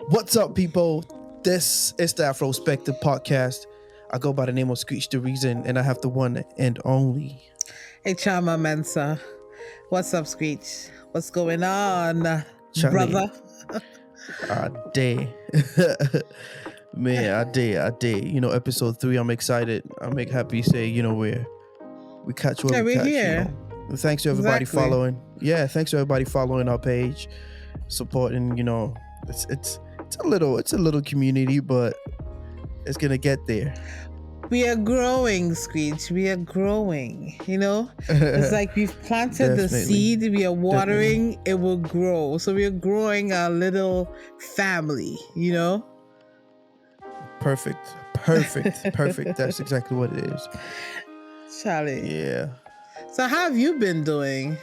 What's up, people? This is the Afrospective podcast. I go by the name of Screech the Reason, and I have the one and only Hey, Chama Mensa. What's up, Screech? What's going on, Charlie. brother? I dare. Man, I dare. Episode 3, I'm excited. I'm happy to say, we catch where Yeah, we we're catch, here. And thanks to everybody Exactly. following. Yeah, thanks to everybody following our page, supporting, it's a little community, but it's gonna get there. We are growing, Screech. We are growing. It's like we've planted the seed, we are watering, it will grow. So we are growing our little family, Perfect. That's exactly what it is. Charlie. Yeah. So how have you been doing?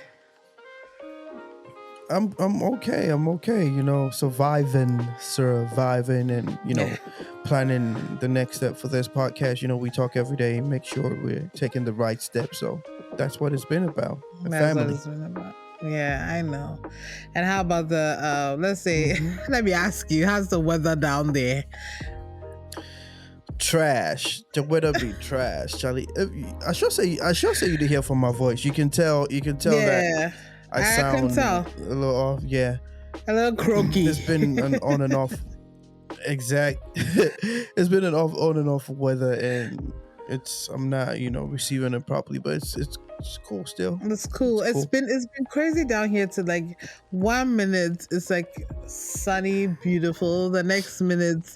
I'm okay. Surviving and, planning the next step for this podcast. We talk every day, make sure we're taking the right step. So that's what it's been about. That's what it's been about. Yeah, I know. And how about the, let's say, let me ask you, how's the weather down there? Trash. The weather be trash, Charlie. I should say you to hear from my voice. You can tell that I sound can tell. a little off. Yeah, a little croaky. It's been an on and off. It's been an on and off weather, and I'm not receiving it properly, but it's cool still. It's cool. It's been crazy down here. To like 1 minute it's like sunny, beautiful. The next minute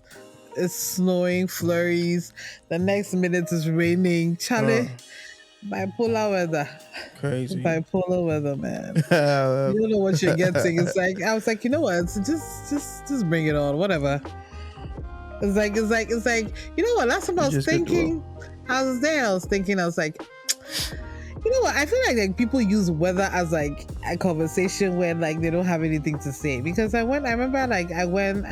it's snowing, flurries. The next minute is raining. Charlie, bipolar weather. Crazy. Bipolar weather, man. You don't know what you're getting. It's like, I was like, you know what? Just bring it on. Whatever. It's like, you know what? Last time I was thinking, I was like, you know what? I feel like people use weather as like a conversation where like they don't have anything to say. Because I remember I went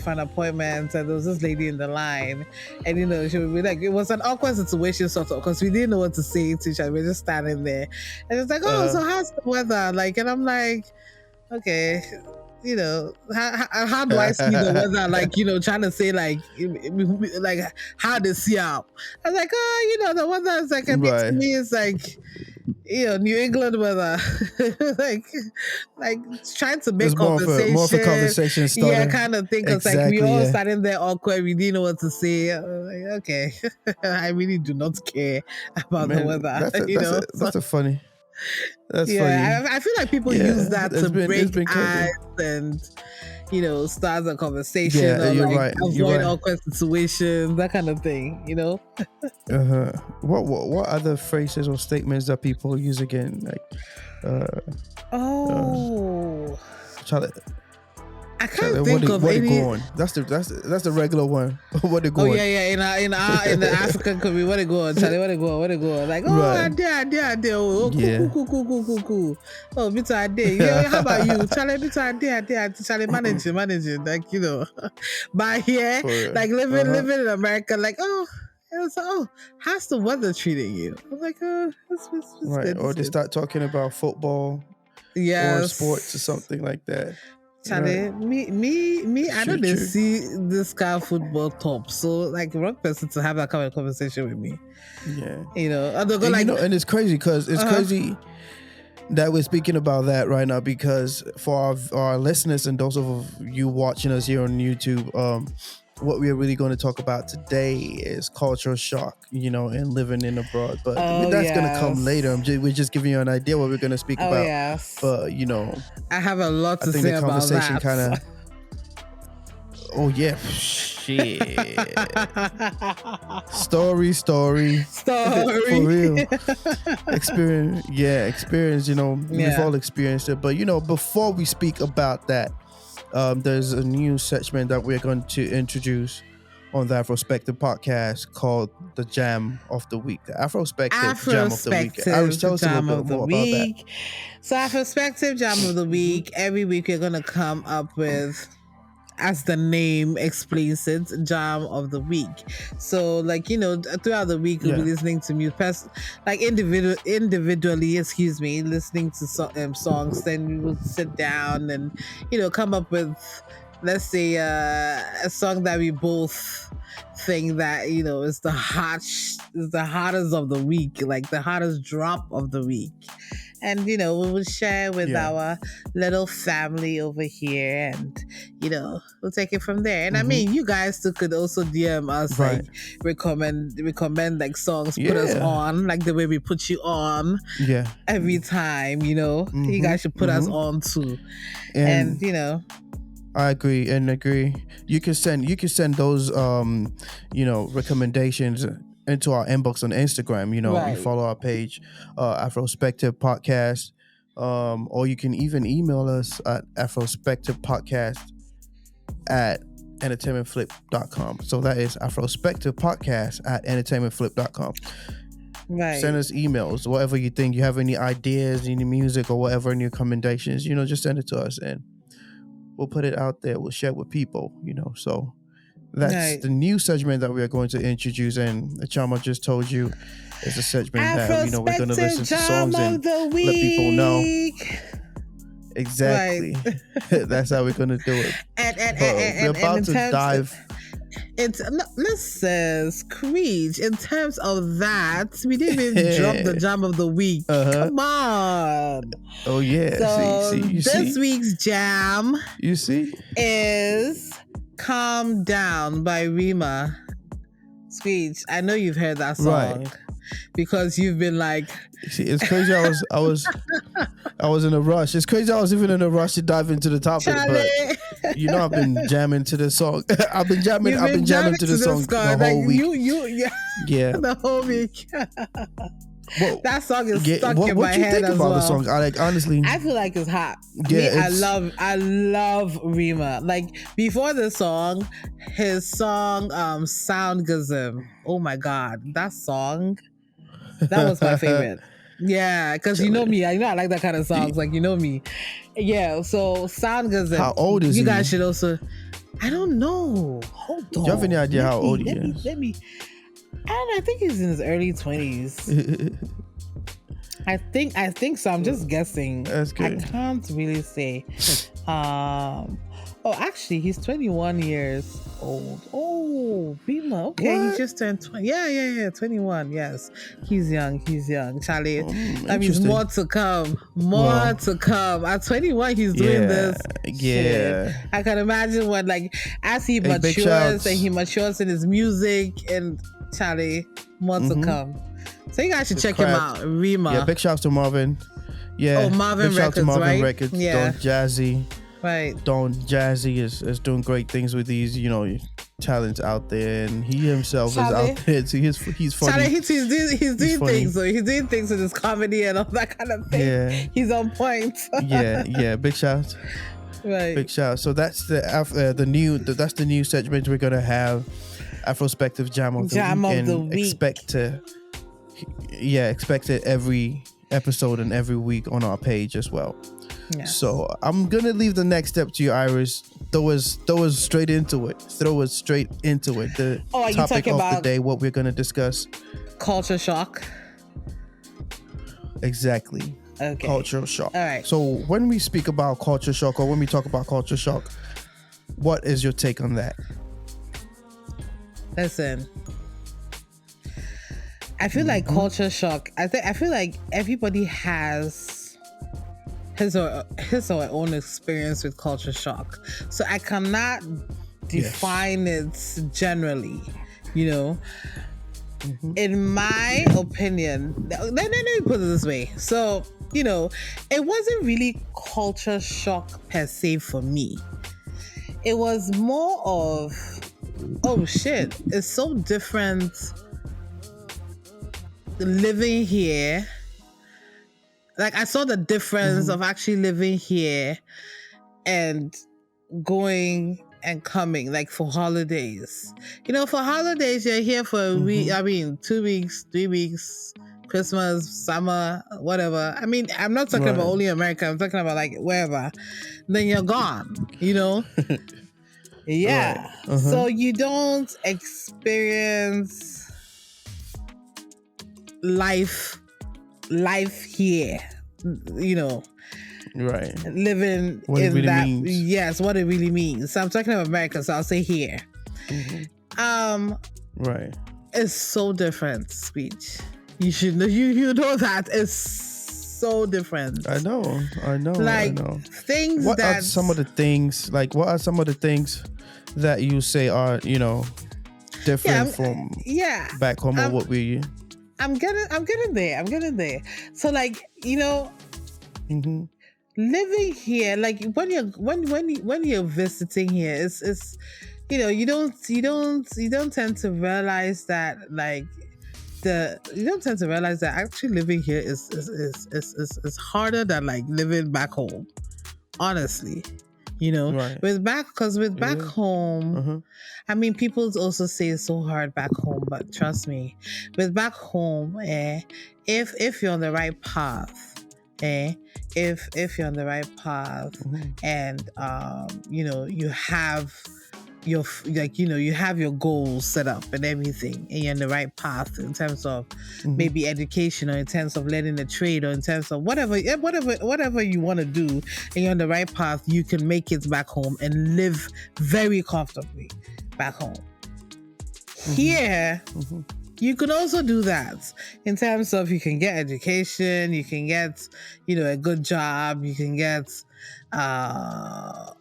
for an appointment, and there was this lady in the line, and she would be like, it was an awkward situation sort of, because we didn't know what to say to each other. We were just standing there, and it's like, so how's the weather? Like, and I'm like, okay. How do I see the weather? Like, trying to say like how they see out. I was like, the weather is like a bit to me. It's like, New England weather, like trying to make conversation. More of a conversation starter. Yeah, kind of thing. Because like we all standing there awkward. We didn't know what to say. I was like, okay, I really do not care about the weather. That's a funny. That's funny. I feel like people use that to break ice and start a conversation or avoid awkward situations, that kind of thing. What other phrases or statements that people use again? Like, I can't think of any. Going? That's the regular one. What they going? Oh yeah. In the African community, what they going? Charlie, what they going? Like, I did. Oh, cool. Oh, bit I did. Yeah, how about you, Charlie? Bit I did. Charlie, managing. Like, but here, like living in America, like, how's the weather treating you? I'm like, it's right. Good. Or they start talking about football, or sports or something like that. Charlie, right. me, I don't see this kind of football top. So, like, wrong person to have that kind of conversation with me. Yeah. And it's crazy because it's crazy that we're speaking about that right now, because for our listeners and those of you watching us here on YouTube, what we are really going to talk about today is cultural shock, and living in abroad. But that's going to come later. We're just giving you an idea what we're going to speak about. Yes. But, I have a lot to say about that. I think the conversation oh, yeah. Shit. Story. For real. Experience, we've all experienced it. But, before we speak about that, there's a new segment that we're going to introduce on the Afrospective podcast called the Jam of the Week. The Afrospective Jam of the Week. Iris, tell us a little bit more about that. So Afrospective Jam of the Week. Every week we're going to come up with as the name explains it, Jam of the Week. So, like, throughout the week, we'll be listening to music, like individually, listening to songs. Then we will sit down and, come up with, let's say, a song that we both think that, is the hottest of the week, like the hottest drop of the week. And, we will share with our little family over here and, we'll take it from there. And I mean, you guys too could also DM us, like recommend like songs, put us on, like the way we put you on every time, you guys should put us on too. And I agree. You can send those recommendations into our inbox on Instagram. You follow our page, Afrospective Podcast, or you can even email us at afrospectivepodcast@entertainmentflip.com. So that is afrospectivepodcast@entertainmentflip.com. Right. Send us emails, whatever you think. You have any ideas, any music or whatever, any recommendations, just send it to us and we'll put it out there. We'll share it with people, so that's the new segment that we are going to introduce. And Chama just told you it's a segment that we're going to listen to songs and let people know exactly. That's how we're going to do it. We're about to dive. Listen, Screech, in terms of that, we didn't even drop the Jam of the Week. Come on. Oh yeah. So this week's Jam, you see, is Calm Down by Rima. Screech, I know you've heard that song because you've been like, see, it's crazy. I was in a rush. It's crazy. I was even in a rush to dive into the topic, Charlie. but I've been jamming to the song. I've been jamming to the song the whole week. Yeah, the whole week. Well, that song is stuck in my head as well. What you think about the song? Honestly, I feel like it's hot. Yeah, I love Rima. Like before the song, his song Soundgasm. Oh my god, that song, that was my favorite. Yeah, because you know me, I like that kind of songs. Like you know me. Yeah, so Soundgasm. How old is he? You guys should also. I don't know. Hold on. Do you have any idea how old he is? Let me. I don't know. I think he's in his early 20s. I think so. I'm just guessing. That's good. I can't really say. Actually, he's 21 years old. Oh, Rima. Okay, What? he just turned 20. Yeah, 21. Yes, he's young. Charlie. That means more to come. To come. At 21, he's doing this. Yeah. Shit. I can imagine what, like, as he matures and he matures in his music and Charlie, more to come. So you guys should check him out. Rima. Yeah, big shouts to Marvin. Yeah. Oh, Marvin big shout to Marvin right? Records. Yeah. Don Jazzy. Right. Don Jazzy is doing great things with these, talents out there, and he himself Charlie, is out there. So he's funny. Charlie, he's doing things. So he's doing things with his comedy and all that kind of thing. Yeah. He's on point. yeah. Big shout. Right. Big shout. So that's the new segment we're gonna have. Afrospective Jam of the Week. Expect it every episode and every week on our page as well. Yeah. So I'm gonna leave the next step to you, Iris. Throw us straight into it. The topic of the day, what we're gonna discuss. Culture shock. Exactly. Okay. Cultural shock. All right. So when we speak about culture shock, or when we talk about culture shock, what is your take on that? Listen, I feel like culture shock. I feel like everybody has his or her own experience with culture shock. So I cannot define it generally. In my opinion, let me put it this way. So it wasn't really culture shock per se for me. It was more of, oh shit, it's so different living here. Like I saw the difference of actually living here and going and coming, like for holidays. For holidays, you're here for a week, 2 weeks, 3 weeks, Christmas, summer, whatever. I mean, I'm not talking about only America, I'm talking about like wherever. Then you're gone, Yeah. Right. So you don't experience life here, you know, Right. living What it in really that. means. Yes, what it really means. So I'm talking about America, so I'll say here. Right. It's so different, speech. You should know, you know that it's so different. I know. Like things What that are some of the things that you say are, different from back home, or what we I'm getting there. So like, living here, like when you're visiting here, it's you don't tend to realize that like you don't tend to realize that actually living here is harder than like living back home. Honestly, right. with back Yeah. home, I mean, people also say it's so hard back home, but trust me, with back home, if you're on the right path, if you're on the right path, and you have your you have your goals set up and everything, and you're on the right path in terms of maybe education, or in terms of learning a trade, or in terms of whatever you want to do, and you're on the right path, you can make it back home and live very comfortably back home. Here, you can also do that in terms of you can get education, you can get, a good job, you can get,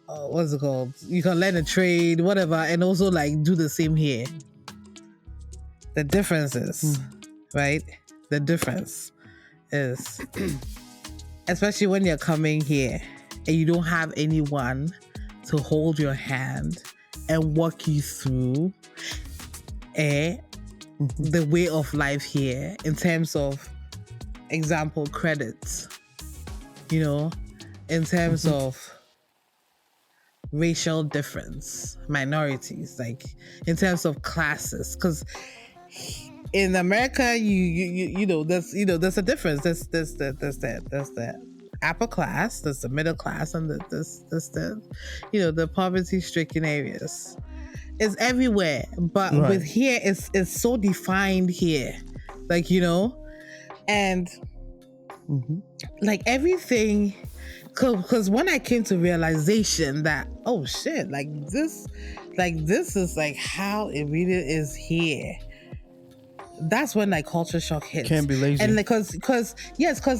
what's it called? You can learn a trade, whatever, and also like do the same here. The difference is, right? The difference is, especially when you're coming here and you don't have anyone to hold your hand and walk you through, the way of life here in terms of, example, credits, in terms of racial difference, minorities, like in terms of classes, because in America, there's a difference. There's the upper class, there's the middle class, and there's the the poverty-stricken areas. It's everywhere, but with here, it's so defined here, like and like everything. Because when I came to realization that, oh shit, like this is like how it really is here. That's when like culture shock hits. Can't be lazy. And like, cause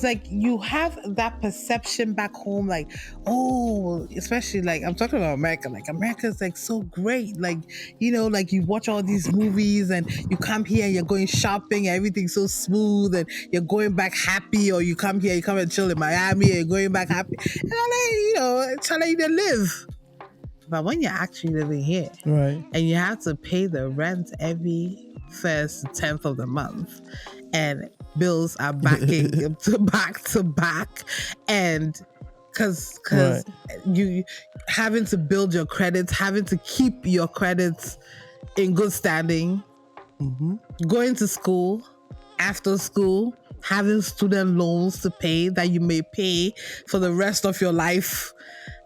like you have that perception back home, like, oh, especially like I'm talking about America. Like America's like so great. Like, like you watch all these movies and you come here and you're going shopping and everything's so smooth and you're going back happy, or you come here, you come and chill in Miami and you're going back happy. And it's how you live. But when you're actually living here, right, and you have to pay the rent every first 10th of the month, and bills are backing back to back, and because you having to build your credits, having to keep your credits in good standing, going to school, after school, having student loans to pay that you may pay for the rest of your life,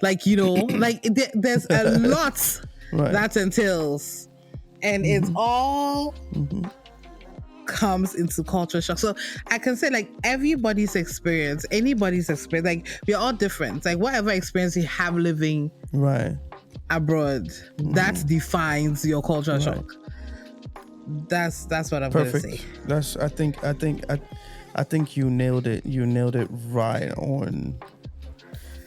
like like there's a lot that entails. And it's all comes into culture shock. So I can say like anybody's experience, like we're all different. Like whatever experience you have living abroad, that defines your culture shock. That's what I'm gonna say. That's I think you nailed it. You nailed it right on.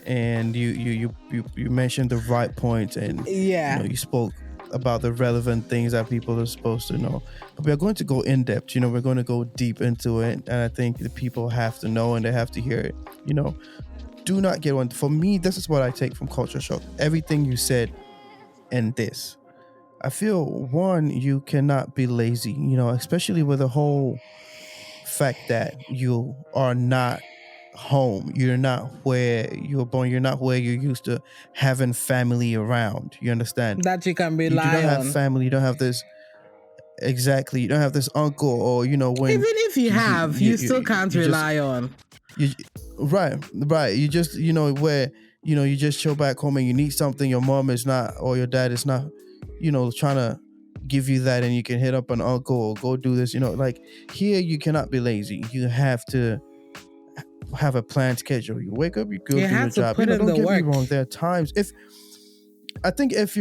And you mentioned the right points, and you spoke about the relevant things that people are supposed to know. We are going to go in depth, we're going to go deep into it, and I think the people have to know and they have to hear it. Do not get one. For me, this is what I take from culture shock. Everything you said and this. I feel, one, you cannot be lazy, especially with the whole fact that you are not home. You're not where you were born. You're not where you're used to having family around. You understand? That you can rely on. You do not have family. You don't have this. Exactly. You don't have this uncle, or when even if you still can't rely on. Right. You just where you just chill back home and you need something, your mom is not, or your dad is not, trying to give you that, and you can hit up an uncle or go do this, like here you cannot be lazy. You have to have a planned schedule. You wake up, you go do your job. Don't get me wrong, there are times I think if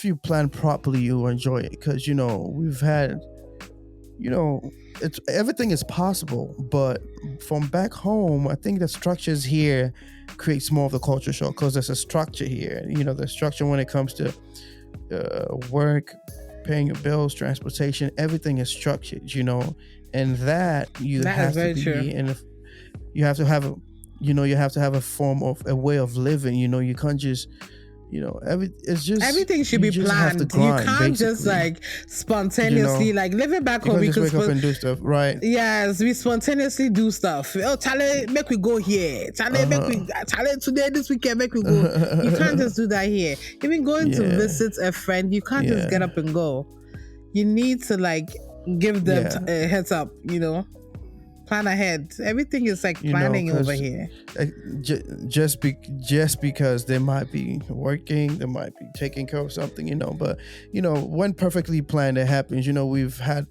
you plan properly, you'll enjoy it, because we've had, it's everything is possible, but from back home, I think the structures here creates more of the culture shock, because there's a structure here. The structure when it comes to work, paying your bills, transportation, everything is structured, and that have to be true. And if you have to have a form of a way of living. You can't just everything should be planned. You can't basically. Just like spontaneously like living back home. You can just wake up and do stuff, right? Yes, we spontaneously do stuff. Oh, Charlie, make we go here. Charlie, Charlie, today, this weekend, make we go. You can't just do that here. Even going to visit a friend, you can't just get up and go. You need to like give them a heads up. Plan ahead. Everything is like planning over here. Just because they might be working, they might be taking care of something, but when perfectly planned, it happens. We've had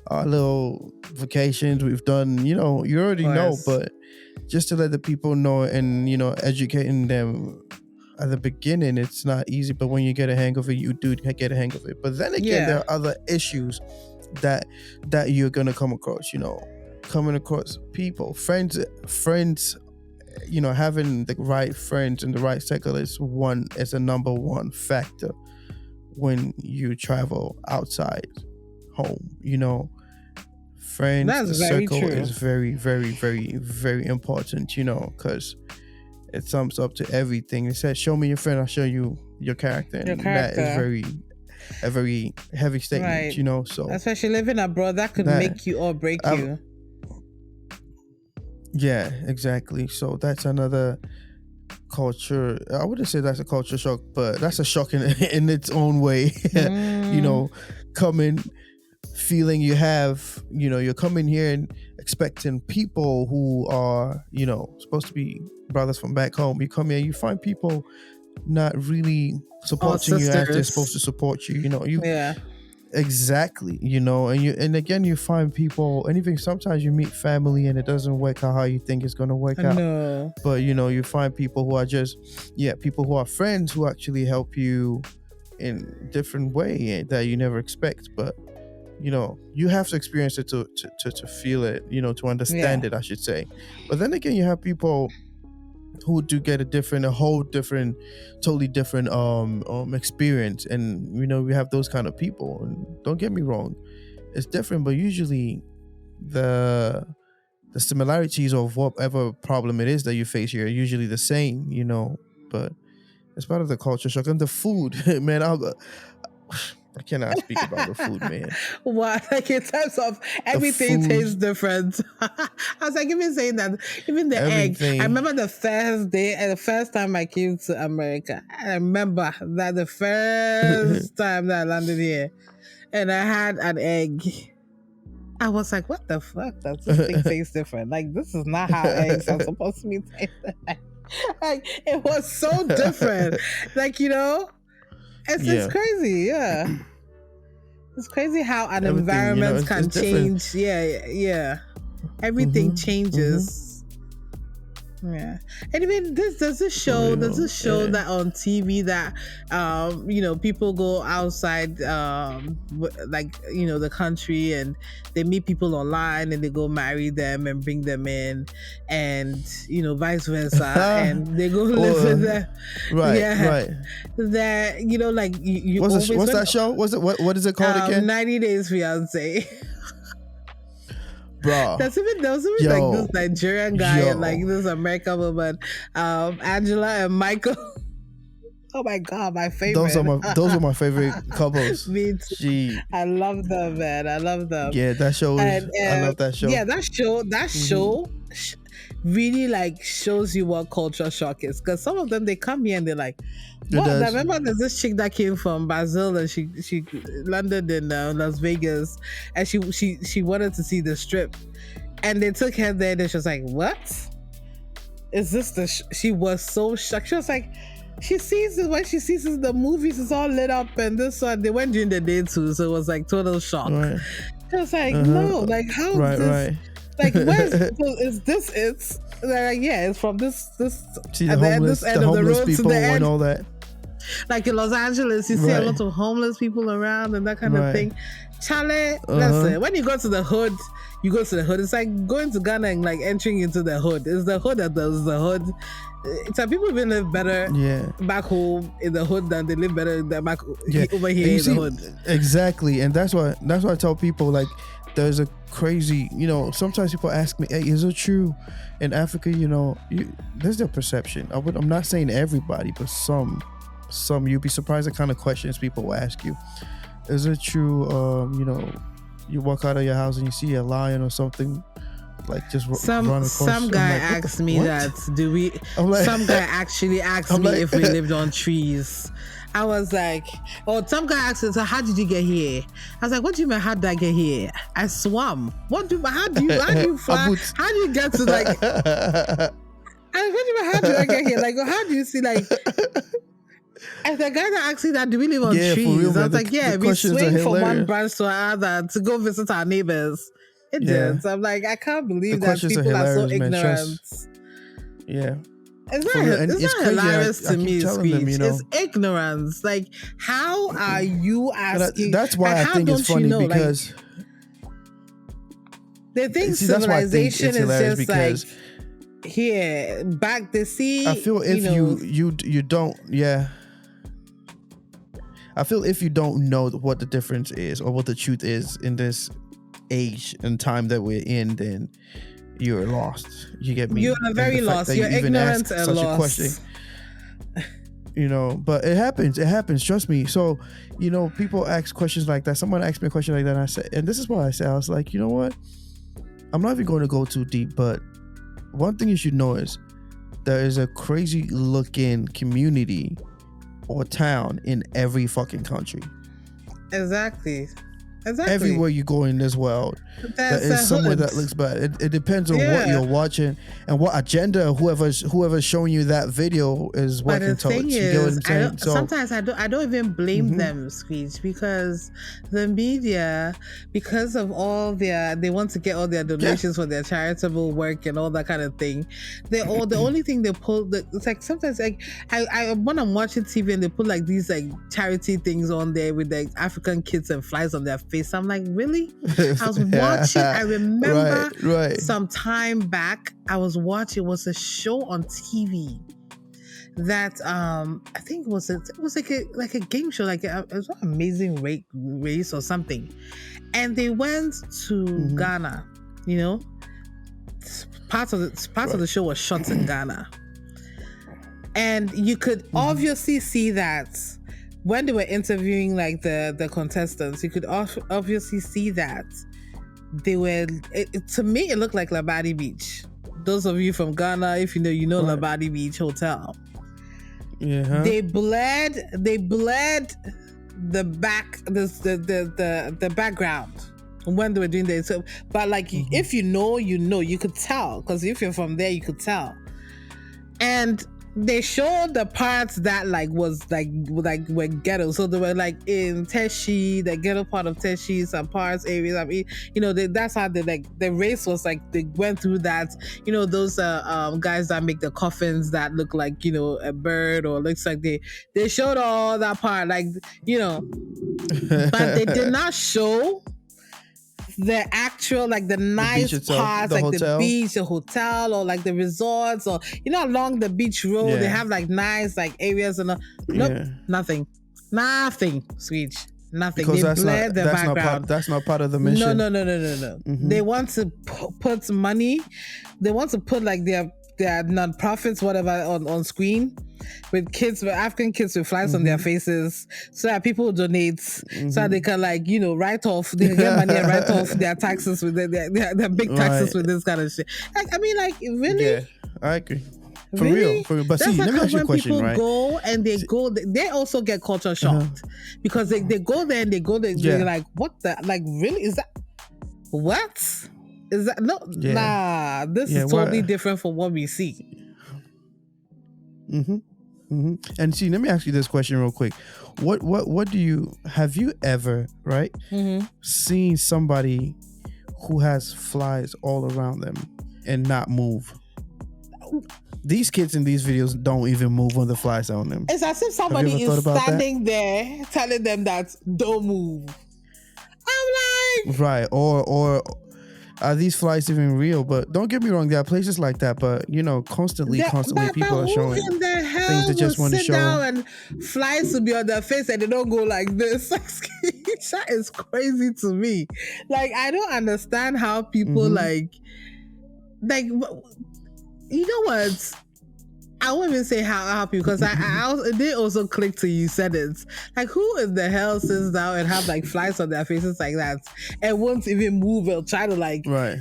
our little vacations, we've done, you already know, but just to let the people know and educating them at the beginning, it's not easy, but when you get a hang of it, you do get a hang of it. But then again, there are other issues that you're gonna come across, coming across people, friends, having the right friends in the right circle is a number one factor when you travel outside home. Friends, the circle is very, very, very, very important, because it sums up to everything. It says, show me your friend, I'll show you your character. And that is a very heavy statement, right. So especially living abroad, that could make you or break you. Yeah, exactly. So that's another culture. I wouldn't say that's a culture shock, but that's a shock in its own way. Coming, feeling you're coming here and expecting people who are, supposed to be brothers from back home. You come here, you find people not really supporting you as they're supposed to support you. Exactly, and again you find people, and even sometimes you meet family and it doesn't work out how you think it's going to work out. No. But you find people who are just people who are friends who actually help you in a different way that you never expect. But you have to experience it to feel it, to understand it, I should say. But then again, you have people who do get totally different experience, and we have those kind of people. And don't get me wrong, it's different, but usually the similarities of whatever problem it is that you face here are usually the same, but it's part of the culture shock. And the food, man, I cannot speak about the food, man. What? Like in terms of everything tastes different. I was like, even saying that, even the egg. I remember the first day and the first time I came to America. I remember that the first time that I landed here and I had an egg. I was like, what the fuck? This thing tastes different. Like, this is not how eggs are supposed to be tasted. Like, it was so different. Like, it's crazy, It's crazy how an environment can change. Yeah. Everything changes. Yeah. And even there's this show that on TV that people go outside the country, and they meet people online and they go marry them and bring them in, and vice versa, and they go live with them. Right. That you what's that show? What is it called again? 90 Days Fiance. Bro. There was even like this Nigerian guy and like this American woman, Angela and Michael. Oh my God, my favorite. Those are my favorite couples. Me too. Gee. I love them, man. I love them. Yeah, that show is, I love that show. Yeah, that show really like shows you what culture shock is, because some of them, they come here and they're like, what? I remember there's this chick that came from Brazil and she landed in Las Vegas, and she wanted to see the strip, and they took her there and she was like, what? is this the she was so shocked. She was like, she sees it when she sees it in the movies, it's all lit up, and this one they went during the day too, so it was like total shock. Right. She was like, no, like how is this like where's is this it's like, yeah, it's from this see the homeless, this end the of the homeless road people to the end. and all that. Like in Los Angeles, you see a lot of homeless people around and that kind of thing. Charlie, listen, when you go to the hood, you go to the hood. It's like going to Ghana and like entering into the hood. It's the hood that does the hood. So people even live better back home in the hood than they live better than back over here in the hood. Exactly, and that's why I tell people, like, there's a crazy, you know, sometimes people ask me, hey, is it true in Africa, you know, there's their perception. I'm not saying everybody, but some you'd be surprised the kind of questions people will ask you. Is it true, you know, you walk out of your house and you see a lion or something, like just run across? Some guy asked me that. Some guy actually asked me if we lived on trees. I was like, some guy asked me, so how did you get here? I was like, what do you mean, how did I get here? I swam. How do you fly? How do you get to like? What do you mean, how did I get here? Like, how do you see like? And the guy that asked me that, do we live on trees? Real, I was like, yeah, we swing from one branch to another to go visit our neighbors. It did. So I'm like, I can't believe that people are so ignorant. Yeah. It's not hilarious to me, Screech. You know? It's ignorance. Like, how are you asking? That's why I think it's funny, because they think civilization is just like here, back the sea. I feel if you don't, I feel if you don't know what the difference is or what the truth is in this age and time that we're in, then you're lost. You get me? You're very lost. You're ignorant and lost. A question, you know, but it happens. It happens. Trust me. So, you know, people ask questions like that. Someone asked me a question like that, and I said, and this is why I said, I was like, you know what? I'm not even going to go too deep, but one thing you should know is there is a crazy looking community or town in every fucking country. Exactly. Everywhere you go in this world, there is somewhere that looks bad. It depends on what you're watching and what agenda whoever's showing you that video is working towards. You get what I'm saying? Sometimes I don't even blame them, Screech, because the media, because of all they want to get all their donations for their charitable work and all that kind of thing. The only thing they pull, it's like sometimes like I when I'm watching TV and they put like these like charity things on there with like African kids and flies on their face. I'm like, really? I was watching. I remember some time back, I was watching. It was a show on TV that I think it was like a game show, like it was an Amazing Race or something, and they went to Ghana. You know, parts of the show was shot in Ghana, and you could obviously see that. When they were interviewing like the contestants, you could obviously see that they were. To me, it looked like Labadi Beach. Those of you from Ghana, if you know Labadi Beach Hotel. Yeah. They bled the background when they were doing this. So, but like if you know, you could tell, because if you're from there, you could tell. And they showed the parts that like was like were ghetto. So they were like in Teshi, the ghetto part of Teshi, some parts, areas. I mean, you know, that's how the race was like. They went through that. You know, those guys that make the coffins that look like, you know, a bird or looks like they showed all that part, like, you know, but they did not show the actual, like the nice parts, like the beach, the hotel, or like the resorts, or you know, along the beach road, they have like nice like areas and nothing, Switch, nothing. Because they bled the background. That's not part of the mission. No. They want to put money. They want to put like their non-profits, whatever, on screen with African kids with flies on their faces, so that people donate, so that they can, like, you know, write off, they can get money and write off their taxes with their big taxes with this kind of shit. Like, I mean, like, really? Yeah, I agree. For real. But see, let me ask you a question, right? Go and they also get culture shocked because they go there and they're like, what the, like, really? Is that what? Is that no? Nah, this is totally different from what we see. Mm-hmm. Mm-hmm. And see, let me ask you this question real quick. What do you have you ever, right, Mm-hmm. seen somebody who has flies all around them and not move? These kids in these videos don't even move when the flies are on them. It's as if Have you ever somebody is thought about that? standing there telling them that don't move. I'm like, Right. Or are these flies even real? But don't get me wrong, there are places like that, but constantly but people are who showing in the things hell that will just want to sit show. down and flies to be on their face and they don't go like this? That is crazy to me. Like, I don't understand how people Mm-hmm. like, you know what? I won't even say how people, because it did also click to you said it. Like, who in the hell sits down and have like flies on their faces like that and won't even move or try to Right.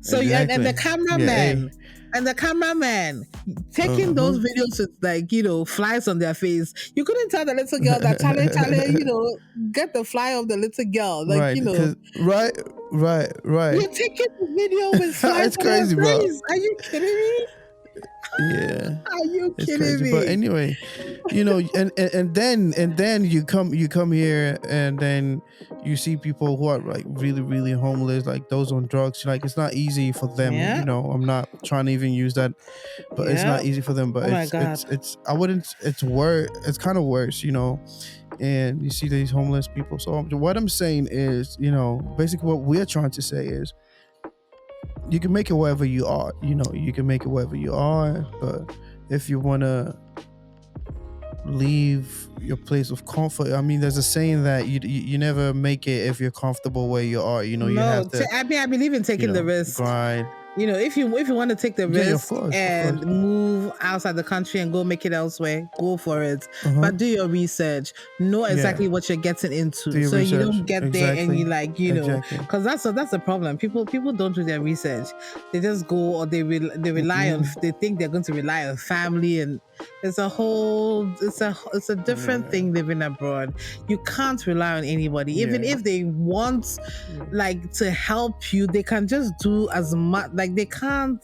So Exactly. and the Yeah. cameraman and the cameraman taking those videos with flies on their face. You couldn't tell the little girl that Charlie, get the fly of the little girl. Like, Right. Because right. you're taking the video with flies It's on their crazy, bro. face. Are you kidding me? Yeah. Are you It's kidding crazy. But me? anyway, and then you come here, and then you see people who are like really, really homeless, like those on drugs. Like, it's not easy for them. Yeah. I'm not trying to even use that, but it's Yeah. not easy for them. But Oh my God. it's I wouldn't it's worse. It's kind of worse. And you see these homeless people. So what I'm saying is, basically what we're trying to say is, you can make it wherever you are. You can make it wherever you are, but if you want to leave your place of comfort, I mean, there's a saying that you never make it if you're comfortable where you are. You have No, to, I believe in taking the risk. grind. If you want to take the Yeah, of risk course, and move outside the country and go make it elsewhere, go for it. Uh-huh. But do your research. Know exactly Yeah. what you're getting into, Do your so you research. don't get there and Exactly. you Exactly. because that's the problem. People don't do their research. They just go, or they rely on. They think they're going to rely on family, and it's a different thing living abroad. You can't rely on anybody, even if they want to help you. They can just do as much. Like, they can't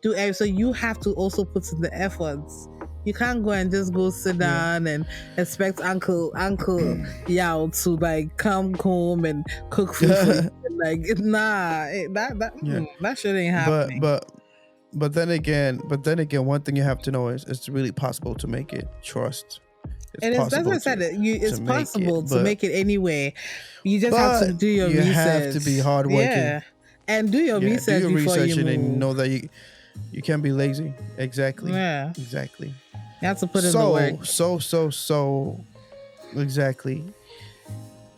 do everything. So you have to also put in the efforts. You can't go and just go sit down and expect Uncle Yao to come home and cook food for you. Like, nah, that shit ain't happening. But then again, one thing you have to know is it's really possible to make it. Trust. That's what I said. It's possible to make it anywhere. You just have to do your research. You have to be hardworking. Yeah, and do your research. Do your before research, you and move. know that you can't be lazy. Exactly. Yeah. Exactly. You have to put in the work. So exactly.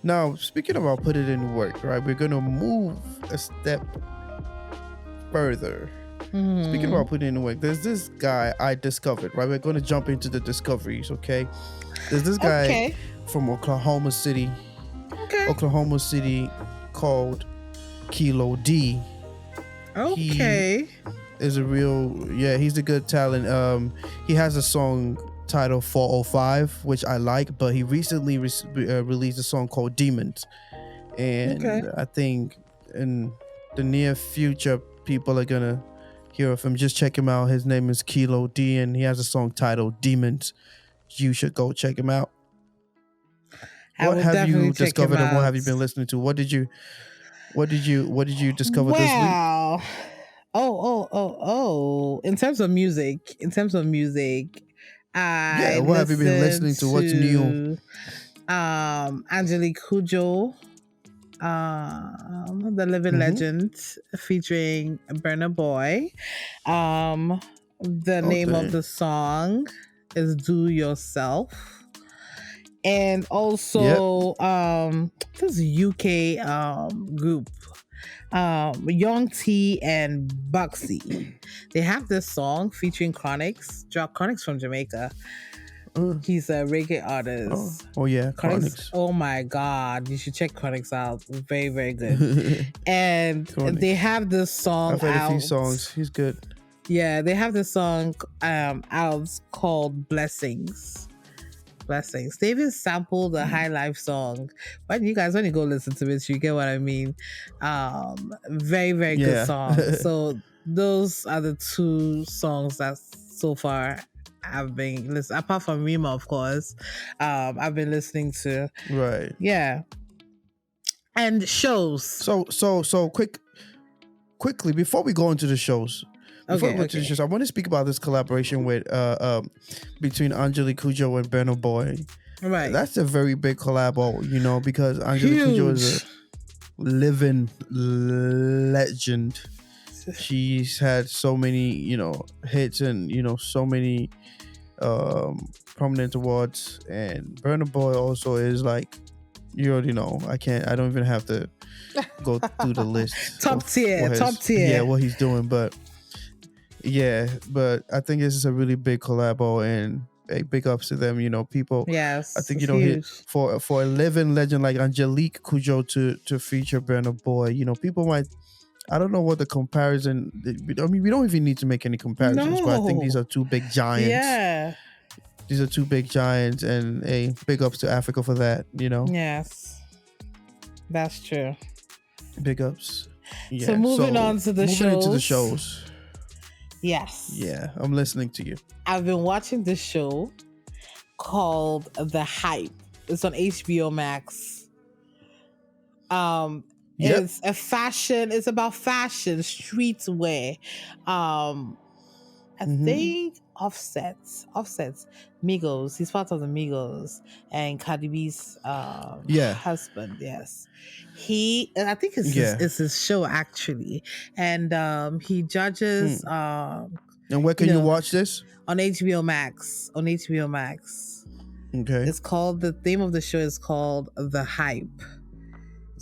Now, speaking about put it in work, right? We're gonna move a step further. Speaking about putting in work, there's this guy I discovered, right? We're going to jump into the discoveries, okay? There's this guy from Oklahoma City called Kilo D. Okay. He is he's a good talent. He has a song titled 405, which I like, but he recently released a song called Demons. And I think in the near future, people are going to hear of him. Just check him out. His name is Kilo D, and he has a song titled Demons. You should go check him out. What have you discovered, and what have you been listening to? What did you discover this week? Wow. Oh. In terms of music, I what have you been listening to? What's new? Angelique Kudjo, the living legend, featuring Burna Boy. The name of the song is Do Yourself. And also this UK group, Young T and Bugsy. They have this song featuring Chronix from Jamaica. He's a reggae artist. Oh yeah, Chronix. Oh my God, you should check Chronix out. Very, very good. And they have this song I've heard out. a few songs. He's good. Yeah, they have this song out called Blessings. They even sampled the High Life song. When you go listen to it, you get what I mean. Very, very good song. So those are the two songs that so far I've been listening, apart from Rima, of course, I've been listening to. Right. Yeah. And shows. So quickly before we go into the shows. Before we go to the shows, I want to speak about this collaboration with between Angelique Kidjo and Burna Boy. Right. That's a very big collabo, you know, because Angelique Kidjo is a living legend. She's had so many, you know, hits and, you know, so many prominent awards, and Burna Boy also is like, you already know, I don't even have to go through the list. top tier. Yeah, what he's doing, but I think this is a really big collabo, and big ups to them. You know, people. Yes, I think, you know, for a living legend like Angelique Kidjo to feature Burna Boy, you know, people might. I don't know what the comparison. I mean, we don't even need to make any comparisons, but I think these are two big giants. Yeah. These are two big giants, and big ups to Africa for that, you know? Yes. That's true. Big ups. Yeah. So moving on to the shows. Moving into the shows. Yes. Yeah, I'm listening to you. I've been watching this show called The Hype. It's on HBO Max. It's it's about fashion, streetwear. I think Offset's Migos. He's part of the Migos and Cardi B's husband. Yes, I think it's his show actually, and he judges. And where can you watch this? On HBO Max. Okay. It's called, the theme of the show is called The Hype.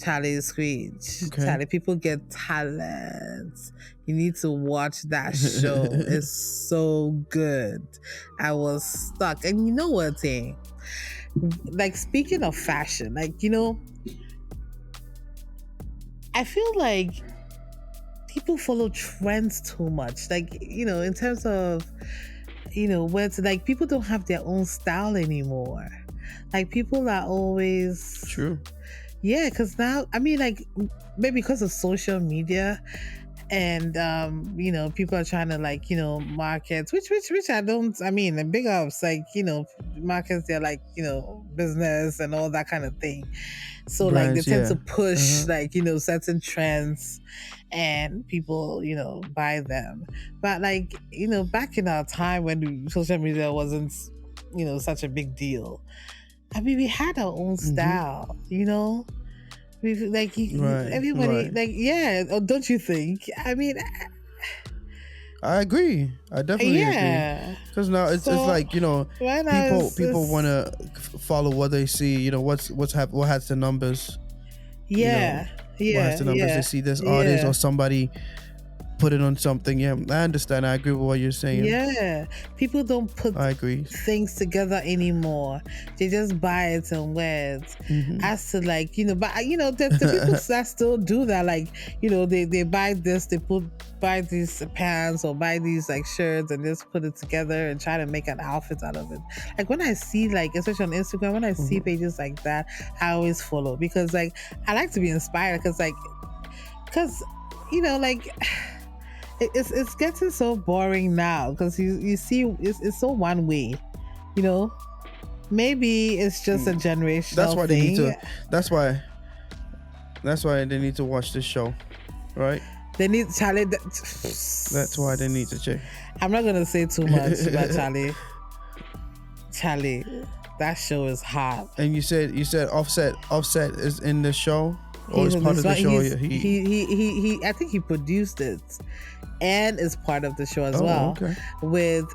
Charlie Screech. Okay. Charlie, people get talent. You need to watch that show. It's so good. I was stuck. And you know what, like, speaking of fashion, like, you know, I feel like people follow trends too much. Like, you know, in terms of, you know, where it's like people don't have their own style anymore. Like, people are always... True. Yeah, because now, I mean, like, maybe because of social media and, you know, people are trying to, like, you know, market, which I mean, big ups, like, you know, markets, they're like, you know, business and all that kind of thing. So, brands, like, they tend to push, like, you know, certain trends and people, you know, buy them. But, like, you know, back in our time when social media wasn't, you know, such a big deal, I mean, we had our own style, you know? We've, like, everybody, like, yeah, don't you think? I mean... I agree. I definitely agree. Because now it's like, you know, people want to follow what they see, you know, what has the numbers. Yeah. You know, what has the numbers. They see this artist or somebody put it on something. Yeah, I understand. I agree with what you're saying. Yeah, people don't put things together anymore. They just buy it and wear it. As to, like, you know, but, you know, the people that still do that, like, you know, they buy this, they buy these pants or buy these, like, shirts and just put it together and try to make an outfit out of it. Like, when I see, like, especially on Instagram, when I see pages like that, I always follow, because, like, I like to be inspired, because you know, like, it's getting so boring now, because you see it's so one way, you know. Maybe it's just a generational that's why thing. They need to that's why they need to watch this show, right? They need Charlie. That's why they need to check. I'm not gonna say too much, but Charlie, that show is hot. And you said Offset is in the show, or is part of the show? He I think he produced it and is part of the show as well. Okay. With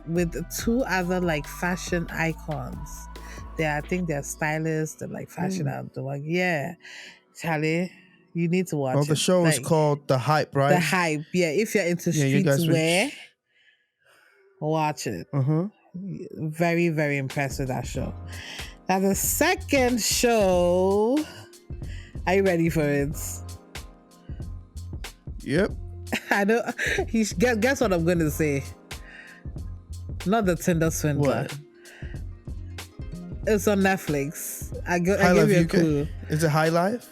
with two other, like, fashion icons. I think they're stylists and, like, fashion out the one. Yeah, Charlie, you need to watch it. The show is called The Hype, right? The Hype. Yeah, if you're into streetwear, watch it. Very, very impressed with that show. Now, the second show, are you ready for it? Yep. I know. Guess what I'm going to say? Not the Tinder swindler. What? It's on Netflix. I give you a clue. Is it High Life?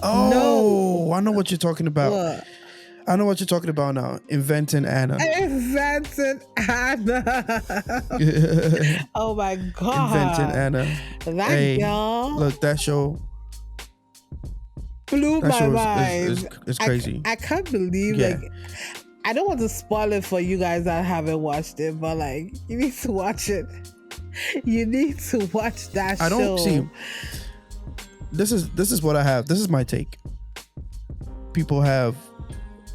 Oh, no. I know what you're talking about. What? I know what you're talking about now. Inventing Anna. Inventing Anna. Oh my God. Inventing Anna. That girl. Look, that show blew my mind. It's crazy. I can't believe, like, I don't want to spoil it for you guys that haven't watched it, but like, you need to watch it. You need to watch that show. I don't see. This is what I have. This is my take. People have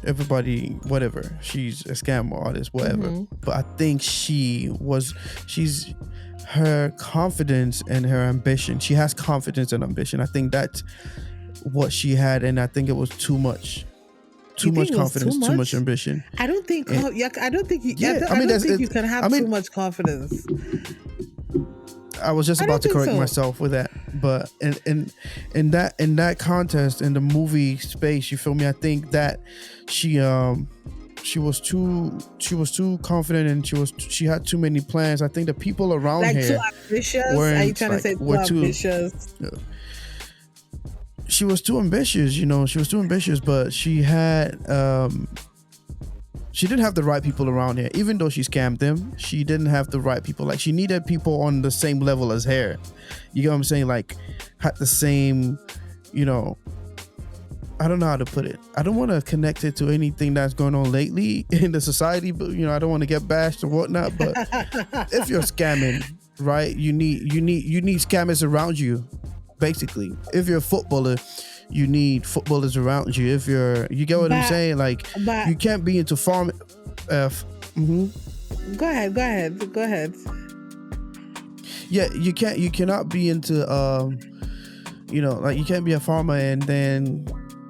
everybody, whatever. She's a scam artist, whatever. Mm-hmm. But I think she's her confidence and her ambition. She has confidence and ambition. I think that's what she had, and I think it was too much. Too much confidence, too much ambition. I don't think. I don't think you can have too much confidence. I was just about to correct myself with that, but in that contest, in the movie space, you feel me? I think that she was too confident, and she had too many plans. I think the people around her too ambitious. Are you trying to say too ambitious? She was too ambitious, you know. She was too ambitious, but she didn't have the right people around her. Even though she scammed them, she didn't have the right people. Like, she needed people on the same level as her. You get what I'm saying? Like, had the same, you know, I don't know how to put it. I don't want to connect it to anything that's going on lately in the society, but, you know, I don't want to get bashed or whatnot. But if you're scamming, right, you need scammers around you. Basically, if you're a footballer, you need footballers around you. You get what I'm saying? Like, you can't be into farming. Mm-hmm. Go ahead. Yeah, you cannot be into, you know, like, you can't be a farmer and then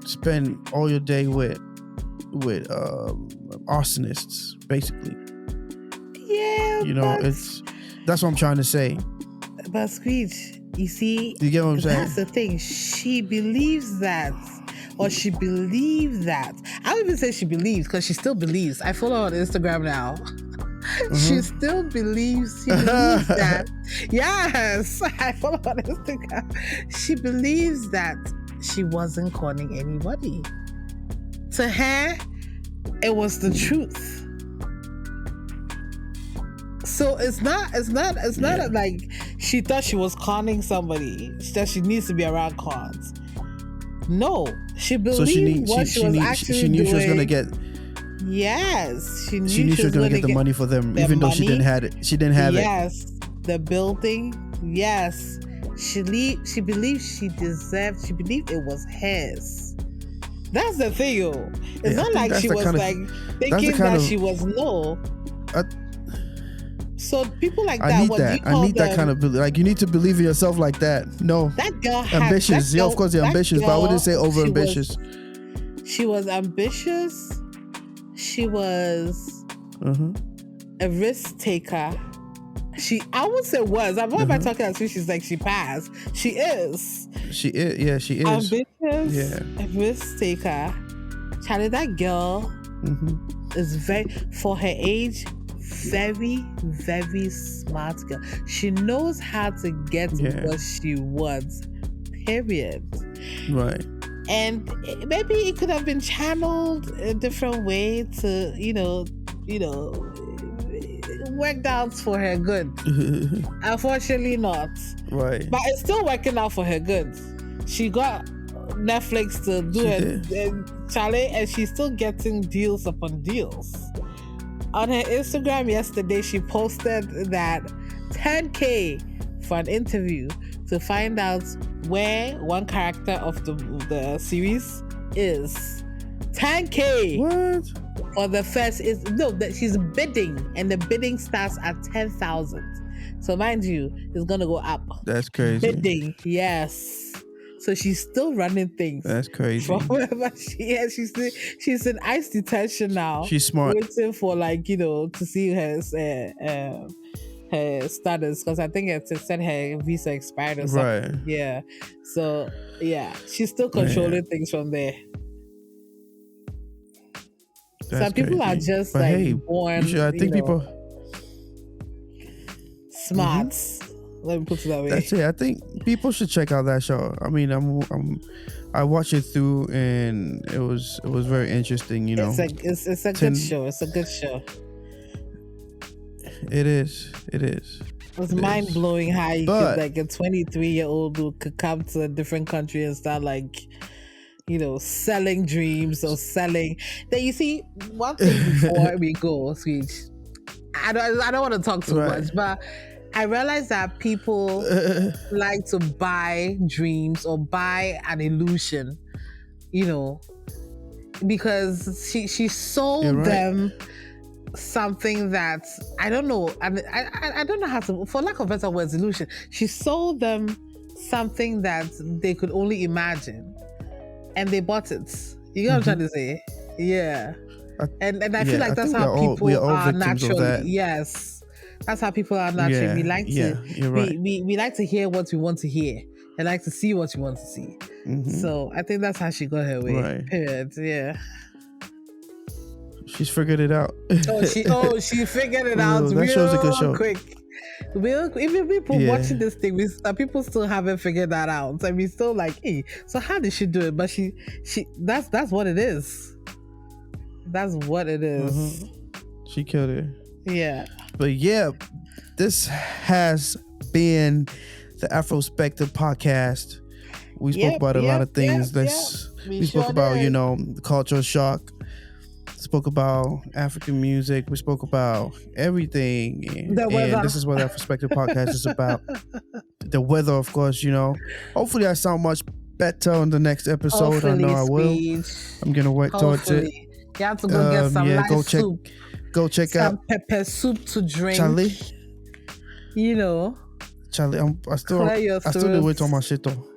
spend all your day with arsonists, basically. Yeah, you know, that's what I'm trying to say. But Screech, you see, you get what I'm saying? That's the thing. She believes that, or she believed that. I don't even say she believes, because she still believes. I follow her on Instagram now. Mm-hmm. She still believes. She believes that. Yes, I follow her on Instagram. She believes that she wasn't conning anybody. To her, it was the truth. So it's not like she thought she was conning somebody, that she needs to be around cons. No, she believed she knew she was gonna get. Yes, she knew she was gonna get the money for them, even though she didn't have it. She didn't have it. Yes, the building. Yes, she believed she deserved. She believed it was hers. That's the thing, yo. It's not like she was like thinking that she was no. So people like that, I need that kind of belief. Like, you need to believe in yourself like that. No, that girl ambitious. Yeah, of course they're ambitious, but I wouldn't say over ambitious. She was ambitious. She was a risk taker. I would say was. I'm not talking as if she's like she passed. She is. She is. Yeah, she is. Ambitious. Yeah. A risk taker. Charlie, that girl is very, for her age, very, very smart girl. She knows how to get what she wants. Period. Right. And maybe it could have been channeled a different way to, worked out for her good. Unfortunately not. Right. But it's still working out for her good. She got Netflix to do it, Charlie, and she's still getting deals upon deals. On her Instagram yesterday, she posted that 10K for an interview to find out where one character of the series is. 10K. What? For the first that she's bidding, and the bidding starts at 10,000. So mind you, it's gonna go up. That's crazy. Bidding, yes. So she's still running things. That's crazy. From wherever she is, she's in ICE detention now. She's smart. Waiting for to see her status, because I think it said her visa expired or something. Right. Yeah. So yeah, she's still controlling things from there. That's some people are just born. I think people smart. Let me put it that way. That's it. I think people should check out that show. I mean, I watched it through, and it was very interesting. You know, it's a good show. It's a good show. It is. It's mind blowing how you could, like, a 23-year-old who could come to a different country and start, like, you know, selling dreams or selling. Then you see, one thing before we go, Switch, I don't want to talk too much, but I realized that people like to buy dreams or buy an illusion, you know, because she sold them something that I don't know, and I don't know how to, for lack of better words, illusion. She sold them something that they could only imagine, and they bought it. You know what I'm trying to say? Yeah. And I feel like that's how people are naturally. Yes, that's how people are naturally. We like to we like to hear what we want to hear and like to see what we want to see. So I think that's how she got her way. Right. Period. Yeah. She's figured it out. She figured it out that show's a good show. Quick. Even people watching this thing, people still haven't figured that out. And we still like, hey, so how did she do it? But she that's what it is. That's what it is. She killed it. Yeah. But yeah, this has been the Afrospective podcast. We spoke about a lot of things. We spoke about, you know, the cultural shock. Spoke about African music. We spoke about everything. And this is what the Afrospective podcast is about. The weather, of course, you know. Hopefully I sound much better on the next episode. Hopefully, I know I will. I'm going to work towards it. You have to go get some nice soup. Go check some out pepper soup to drink. Charlie. You know. Charlie, I still wait on my shit though.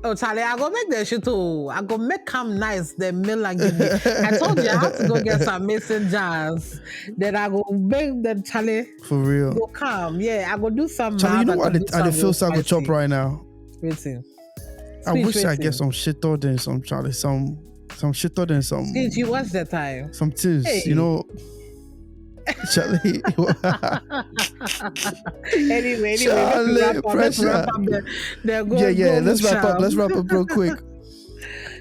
Oh, Charlie, I go make that shit too. I go make come nice the meal and give me. I told you I have to go get some mason jars. Then I go make the Charlie. For real. Go come. Yeah, I go do some. Charlie, you know what I feel so good chop right now. Waiting. I wish I get some shit or then some Charlie. Some shit or then some. Did you watch that time? Some tears, you know. Charlie. anyway, Charlie, pressure. Let's wrap up. Let's wrap up real quick.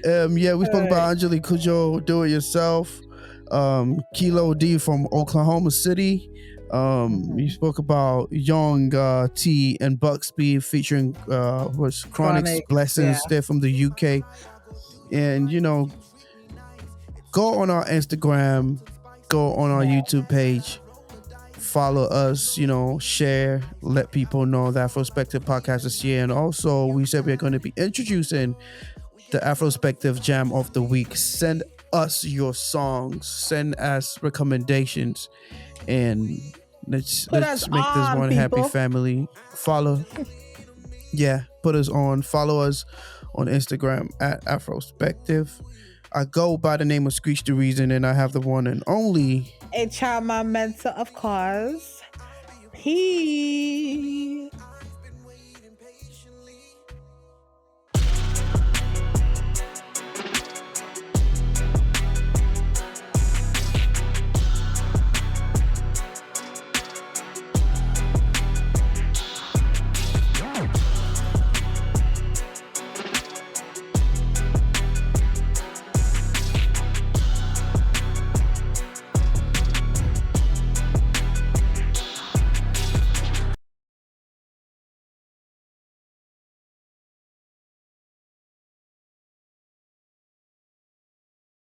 We spoke about Angelique Kudjo, Do It Yourself. Kilo D from Oklahoma City. We spoke about Young T and Bucksby featuring Chronix Blessings. They're from the UK. And, you know, go on our Instagram, go on our YouTube page, follow us, you know, share, let people know the Afrospective podcast is here. And also, we said we're going to be introducing the Afrospective Jam of the Week. Send us your songs, send us recommendations, and let's make this one happy family. Follow. Put us on. Follow us on Instagram at Afrospective. I go by the name of Screech the Reason, and I have the one and only HR Mentor, of course. Peace.